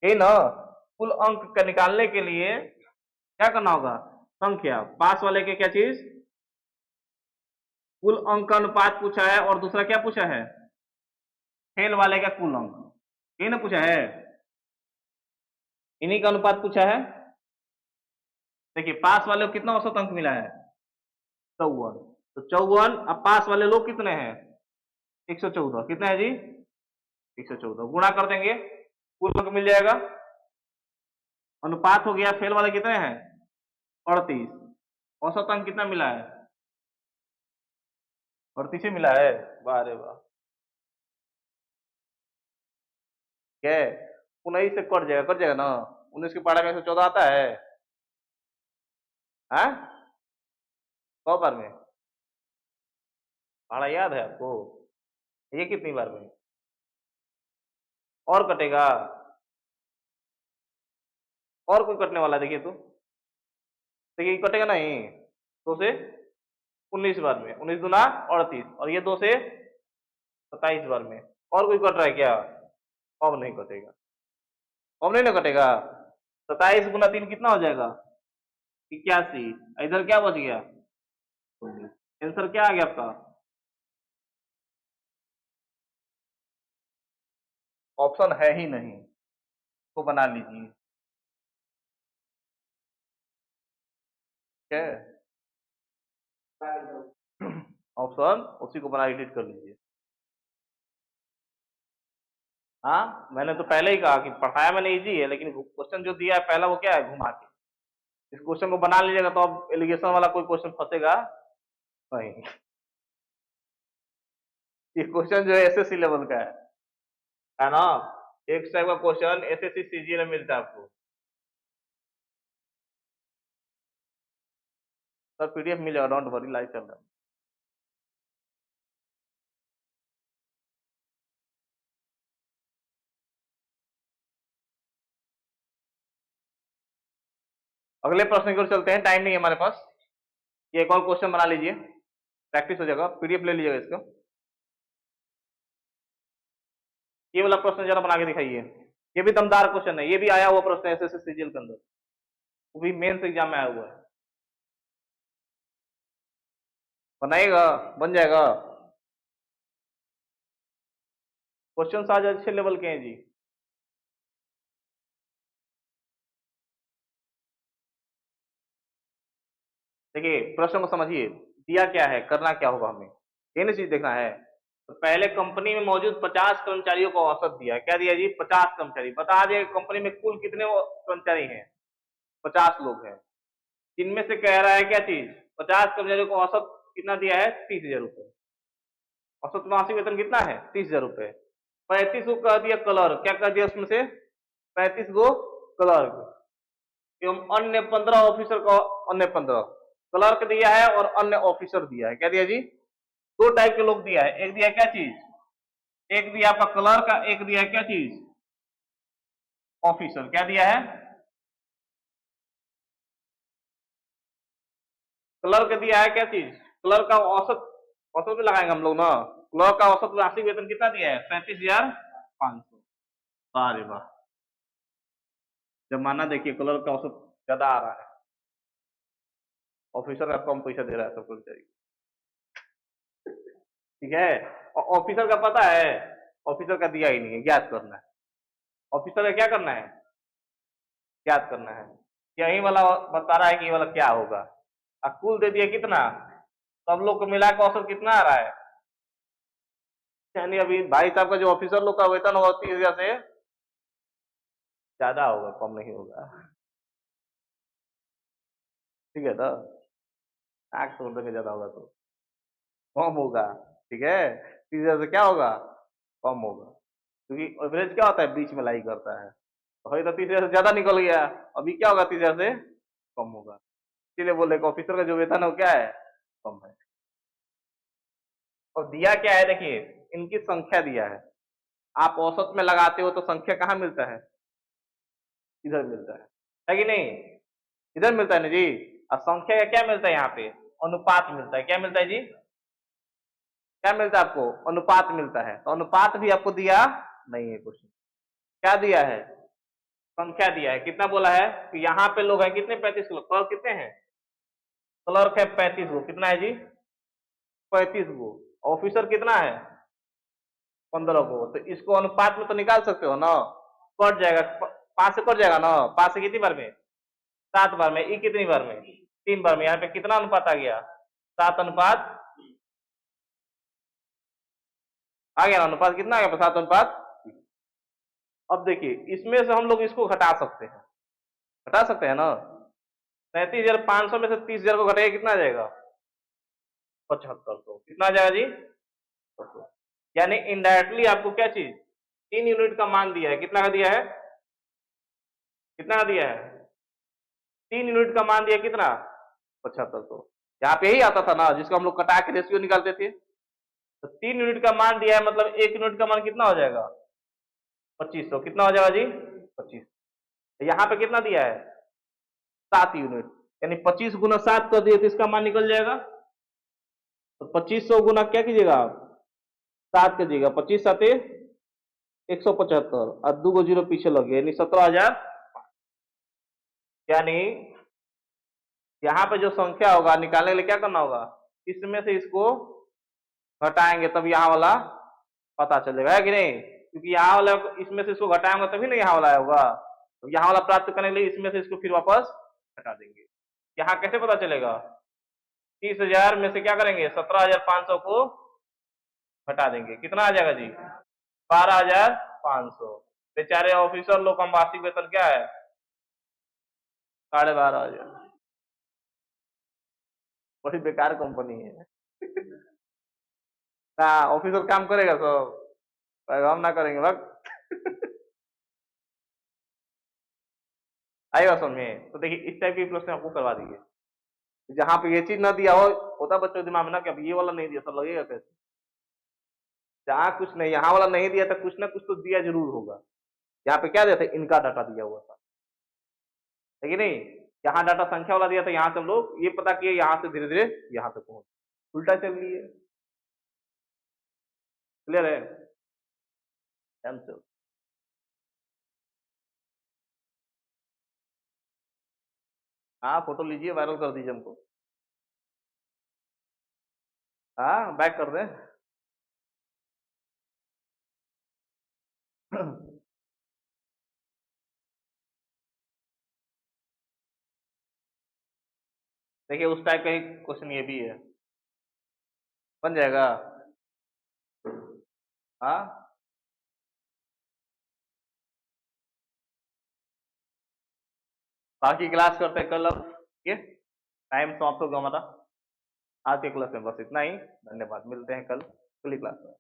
यही ना। कुल अंक का निकालने के लिए क्या करना होगा, संख्या, पास वाले के क्या चीज, कुल अंक का अनुपात पूछा है, और दूसरा क्या पूछा है, फेल वाले का कुल अंक, ये ना पूछा है, इन्हीं का अनुपात पूछा है। देखिए पास वाले को कितना औसत अंक मिला है 54, तो 54, अब पास वाले लोग कितने हैं 114, कितने हैं जी 114, गुणा कर देंगे कुल अंक मिल जाएगा, अनुपात हो गया, फेल वाले कितने हैं 38, औसत अंक कितना मिला है 38 ही मिला है, वाह रे वाह, क्या 19 से कट जाएगा ना, 19 के पहाड़ा में 114 आता है, हाँ 100 बार में, पहाड़ा याद है आपको, ये कितनी बार में, और कटेगा, और कोई कटने वाला है, देखिए तो, देखिए कटेगा नहीं, 2 से 19 बार में, 19 दूना 38, और ये 2 से 27 बार में, और कोई कट रहा है क्या, अब नहीं कटेगा, अब नहीं ना कटेगा, 27 गुना 3 कितना हो जाएगा 81, इधर क्या बच गया 19, आंसर क्या आ गया आपका, ऑप्शन है ही नहीं, तो बना लीजिए, ठीक है, ऑप्शन उसी को बना एडिट कर लीजिए। हाँ मैंने तो पहले ही कहा कि पढ़ाया मैंने इजी है, लेकिन क्वेश्चन जो दिया है पहला वो क्या है, घुमा के, इस क्वेश्चन को बना लीजिएगा तो अब एलिगेशन वाला कोई क्वेश्चन फंसेगा नहीं, ये क्वेश्चन जो है एसएससी लेवल का है ना, एक टाइप का क्वेश्चन एसएससी सीजीएल में मिलता है आपको, सर पीडीएफ मिल जाएगा, डोंट वरी, लाइव चल रहा है। अगले प्रश्न की ओर चलते हैं, टाइम नहीं है हमारे पास, ये एक और क्वेश्चन बना लीजिए, प्रैक्टिस हो जाएगा, पीडीएफ ले लीजिएगा इसका, ये वाला प्रश्न जरा बना के दिखाइए, ये भी दमदार क्वेश्चन है, ये भी आया हुआ प्रश्न है एसएससी सीजीएल के अंदर, वो भी मेंस एग्जाम में आया हुआ है, बनाएगा, बन जाएगा, क्वेश्चन आज अच्छे लेवल के हैं जी। देखिए प्रश्न को समझिए, दिया क्या है, करना क्या होगा हमें, ये नहीं चीज देखना है, तो पहले कंपनी में मौजूद 50 कर्मचारियों को औसत दिया, क्या दिया जी 50 कर्मचारी, बता दिए कंपनी में कुल कितने कर्मचारी हैं 50 लोग हैं, जिनमें से कह रहा है क्या चीज, 50 कर्मचारियों को औसत कितना दिया है 30,000 रुपए, औसत मासिक वेतन कितना है 30,000 रुपए, 35 को कह दिया कलर, क्या कह दिया उसमें से 35 गो कलर, एवं अन्य 15 ऑफिसर को, अन्य 15 क्लर्क दिया है और अन्य ऑफिसर दिया है। क्या दिया जी? दो टाइप के लोग दिया है। एक दिया क्या चीज? एक दिया आपका क्लर्क, एक दिया क्या चीज? ऑफिसर। क्या दिया है? क्लर्क दिया है क्या चीज? क्लर्क का औसत, औसत में लगाएंगे हम लोग ना। क्लर्क का औसत वार्षिक वेतन कितना दिया है? 37,500। वाह रे वाह, जब माना देखिए क्लर्क का औसत ज्यादा आ रहा है, ऑफिसर का कम पैसा दे रहा है सबको चाहिए। ठीक है, और ऑफिसर का पता है, ऑफिसर का दिया ही नहीं है, ज्ञात करना है। ऑफिसर का क्या करना है? ज्ञात करना है। यही वाला बता रहा है कि ये वाला क्या होगा। अब कुल दे दिया कितना, सब लोग को मिला के औसत कितना आ रहा है? यानी अभी भाई साहब का जो ऑफिसर लोग का वेतन होगा 30,000 से ज्यादा होगा, कम नहीं होगा। ठीक है, तो आठ सौ रुपये का ज्यादा होगा तो कम होगा। ठीक है, 30,000 से क्या होगा? कम होगा, क्योंकि एवरेज क्या होता है, बीच में लाई करता है। तो 30,000 से ज्यादा निकल गया, अभी क्या होगा? 30,000 से कम होगा। इसीलिए बोले कि ऑफिसर का जो वेतन है वो क्या है? कम है। और दिया क्या है देखिए, इनकी संख्या दिया है। आप औसत में लगाते हो तो संख्या कहाँ मिलता है? इधर मिलता है कि नहीं? इधर मिलता है ना जी। और संख्या का क्या मिलता है यहाँ पे? अनुपात मिलता है। क्या मिलता है जी? क्या मिलता है आपको? अनुपात मिलता है। तो अनुपात भी आपको दिया नहीं है क्वेश्चन। क्या दिया है? संख्या दिया है। कितना बोला है कि यहाँ पे लोग हैं कितने? 35 लोग। क्लर्क कितने हैं? क्लर्क है 35 गो। कितना है जी? 35 गो। ऑफिसर कितना है? 15 गो। तो इसको अनुपात में तो निकाल सकते हो ना, कट जाएगा, 5 से कट जाएगा ना। 5 से कितनी बार में? 7 बार में। ई कितनी बार में? 3 बार में। यहाँ पे कितना अनुपात आ गया? 7 अनुपात आ गया ना। अनुपात कितना आ गया? 7 अनुपात। अब देखिए, इसमें से हम लोग इसको घटा सकते हैं, घटा सकते हैं ना। 37,500 में से 30,000 को घटाइए, कितना आ जाएगा? 7500। कितना आ जाएगा जी? 7500। यानी इनडायरेक्टली आपको क्या चीज, 3 यूनिट का मान दिया है। कितना का दिया है? कितना का दिया है? 3 यूनिट का मान दिया। कितना? 7500। यहाँ पे ही आता था ना, जिसको हम लोग कटा के रेशियो निकालते थे। तो 3 यूनिट का मान दिया है, मतलब 1 यूनिट का मान कितना हो जाएगा? 2500। कितना हो जाएगा जी? 25। यहाँ पे कितना दिया है? 7 यूनिट। यानी 25 गुना 7 कर दिए तो इसका मान निकल जाएगा। तो 2500 गुना क्या कीजिएगा आप? 7 कीजिएगा। 25 साते 175 और 2 गो जीरो पीछे लगे, यानी 17,000। यानी यहाँ पे जो संख्या होगा निकालने के लिए क्या करना होगा? इसमें से इसको घटाएंगे तब यहाँ वाला पता चलेगा, है कि नहीं? क्योंकि यहाँ वाला, इसमें से इसको घटाएंगे तभी ना यहाँ वाला होगा। तो यहाँ वाला प्राप्त करने के लिए इसमें से इसको फिर वापस घटा देंगे। यहाँ कैसे पता चलेगा? 30,000 में से क्या करेंगे? 17,500 को घटा देंगे। कितना आ जाएगा जी? 12,500। बेचारे ऑफिसर लोग का मासिक वेतन क्या है? 12,500। बड़ी बेकार कंपनी है। हाँ, ऑफिसर काम करेगा सब, पर हम ना करेंगे वक्त। आएगा समझ में? तो देखिए, इस टाइप के प्रश्न आपको करवा दिए, जहां पे ये चीज ना दिया हो, होता बच्चों के दिमाग में ना कि अब ये वाला नहीं दिया तो लगेगा कैसे। जहाँ कुछ नहीं, यहाँ वाला नहीं दिया था, कुछ ना कुछ तो दिया जरूर होगा। यहाँ पे क्या दिया था? इनका डाटा दिया हुआ था, है कि नहीं? यहाँ डाटा संख्या वाला दिया था, यहाँ से हम लोग ये पता किए, यहाँ से धीरे धीरे यहाँ तक पहुंच, उल्टा चल लिए। क्लियर है? आंसर। हाँ, फोटो लीजिए, वायरल कर दीजिए हमको। हाँ, बैक कर दें। देखिए, उस टाइप का ही क्वेश्चन ये भी है, बन जाएगा। हाँ, बाकी क्लास करते हैं कल। अब ये टाइम समाप्त होगा हमारा आज के क्लास में, बस इतना ही। धन्यवाद, मिलते हैं कल अगली क्लास में।